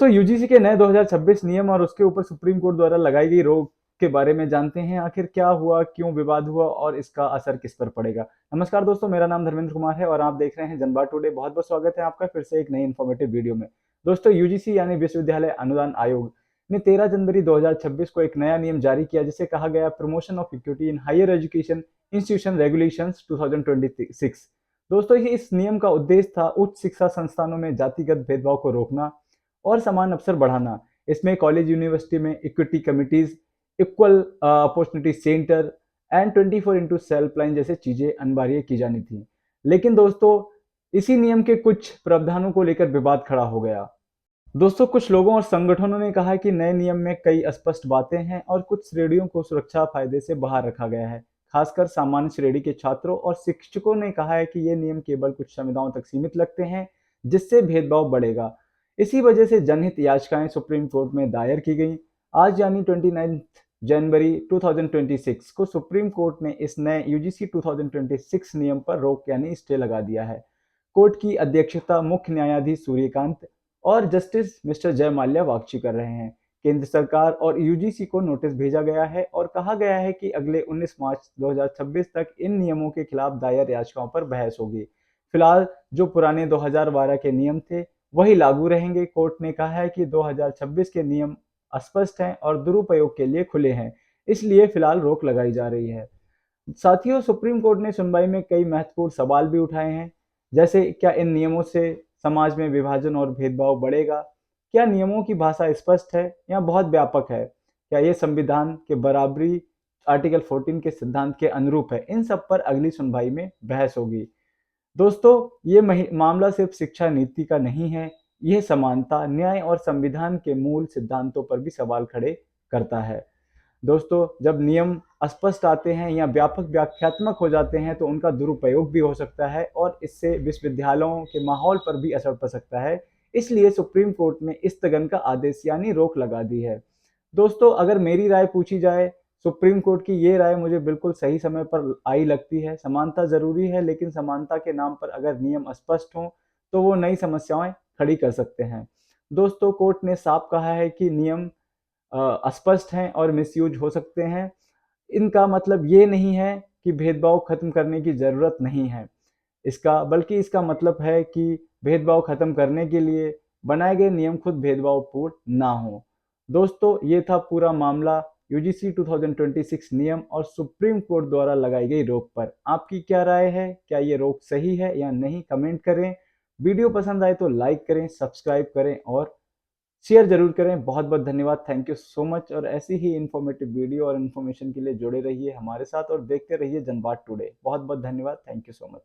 तो यूजीसी के नए 2026 नियम और उसके ऊपर सुप्रीम कोर्ट द्वारा लगाई गई रोक के बारे में जानते हैं। आखिर क्या हुआ, क्यों विवाद हुआ और इसका असर किस पर पड़ेगा। नमस्कार दोस्तों, मेरा नाम धर्मेंद्र कुमार है और आप देख रहे हैं जनबाद टुडे। बहुत बहुत स्वागत है आपका फिर से एक नई इन्फॉर्मेटिव वीडियो में। दोस्तों, यूजीसी यानी विश्वविद्यालय अनुदान आयोग ने 13 जनवरी 2026 को एक नया नियम जारी किया जिसे कहा गया promotion of equity in higher education institution regulations 2026। दोस्तों, इस नियम का उद्देश्य था उच्च शिक्षा संस्थानों में जातिगत भेदभाव को रोकना और समान अवसर बढ़ाना। इसमें कॉलेज यूनिवर्सिटी में equity committees, equal opportunity centre and 24x7 helpline जैसे चीजें अनिवार्य की जानी थी। लेकिन दोस्तों, इसी नियम के कुछ प्रावधानों को लेकर विवाद खड़ा हो गया। दोस्तों, कुछ लोगों और संगठनों ने कहा है कि नए नियम में कई अस्पष्ट बातें हैं और कुछ श्रेणियों को सुरक्षा फायदे से बाहर रखा गया है। खासकर सामान्य श्रेणी के छात्रों और शिक्षकों ने कहा है कि ये नियम केवल कुछ संविधाओं तक सीमित लगते हैं, जिससे भेदभाव बढ़ेगा। इसी वजह से जनहित याचिकाएं सुप्रीम कोर्ट में दायर की गई। आज यानी 29 जनवरी 2026 को सुप्रीम कोर्ट ने इस नए यूजीसी 2026 नियम पर रोक यानी स्टे लगा दिया है। कोर्ट की अध्यक्षता मुख्य न्यायाधीश सूर्यकांत और जस्टिस मिस्टर जय माल्या वागची कर रहे हैं। केंद्र सरकार और यूजीसी को नोटिस भेजा गया है और कहा गया है कि अगले 19 मार्च 2026 तक इन नियमों के खिलाफ दायर याचिकाओं पर बहस होगी। फिलहाल जो पुराने 2012 के नियम थे वही लागू रहेंगे। कोर्ट ने कहा है कि 2026 के नियम अस्पष्ट हैं और दुरुपयोग के लिए खुले हैं, इसलिए फिलहाल रोक लगाई जा रही है। साथियों, सुप्रीम कोर्ट ने सुनवाई में कई महत्वपूर्ण सवाल भी उठाए हैं, जैसे क्या इन नियमों से समाज में विभाजन और भेदभाव बढ़ेगा? क्या नियमों की भाषा स्पष्ट है या बहुत व्यापक है? क्या ये संविधान के बराबरी आर्टिकल 14 के सिद्धांत के अनुरूप है? इन सब पर अगली सुनवाई में बहस होगी। दोस्तों, ये मामला सिर्फ शिक्षा नीति का नहीं है, यह समानता, न्याय और संविधान के मूल सिद्धांतों पर भी सवाल खड़े करता है। दोस्तों, जब नियम अस्पष्ट आते हैं या व्यापक व्याख्यात्मक हो जाते हैं तो उनका दुरुपयोग भी हो सकता है और इससे विश्वविद्यालयों के माहौल पर भी असर पड़ सकता है। इसलिए सुप्रीम कोर्ट ने स्थगन का आदेश यानी रोक लगा दी है। दोस्तों, अगर मेरी राय पूछी जाए, सुप्रीम कोर्ट की ये राय मुझे बिल्कुल सही समय पर आई लगती है। समानता जरूरी है, लेकिन समानता के नाम पर अगर नियम अस्पष्ट हों तो वो नई समस्याएं खड़ी कर सकते हैं। दोस्तों, कोर्ट ने साफ कहा है कि नियम अस्पष्ट हैं और मिसयूज हो सकते हैं। इनका मतलब ये नहीं है कि भेदभाव खत्म करने की जरूरत नहीं है, बल्कि इसका मतलब है कि भेदभाव खत्म करने के लिए बनाए गए नियम खुद भेदभावपूर्ण ना हो। दोस्तों, ये था पूरा मामला यूजीसी 2026 नियम और सुप्रीम कोर्ट द्वारा लगाई गई रोक पर। आपकी क्या राय है? क्या ये रोक सही है या नहीं? कमेंट करें। वीडियो पसंद आए तो लाइक करें, सब्सक्राइब करें और शेयर जरूर करें। बहुत बहुत धन्यवाद, थैंक यू सो मच। और ऐसी ही इन्फॉर्मेटिव वीडियो और इन्फॉर्मेशन के लिए जुड़े रहिए हमारे साथ और देखते रहिए जनबाद टुडे। बहुत बहुत धन्यवाद, थैंक यू सो मच।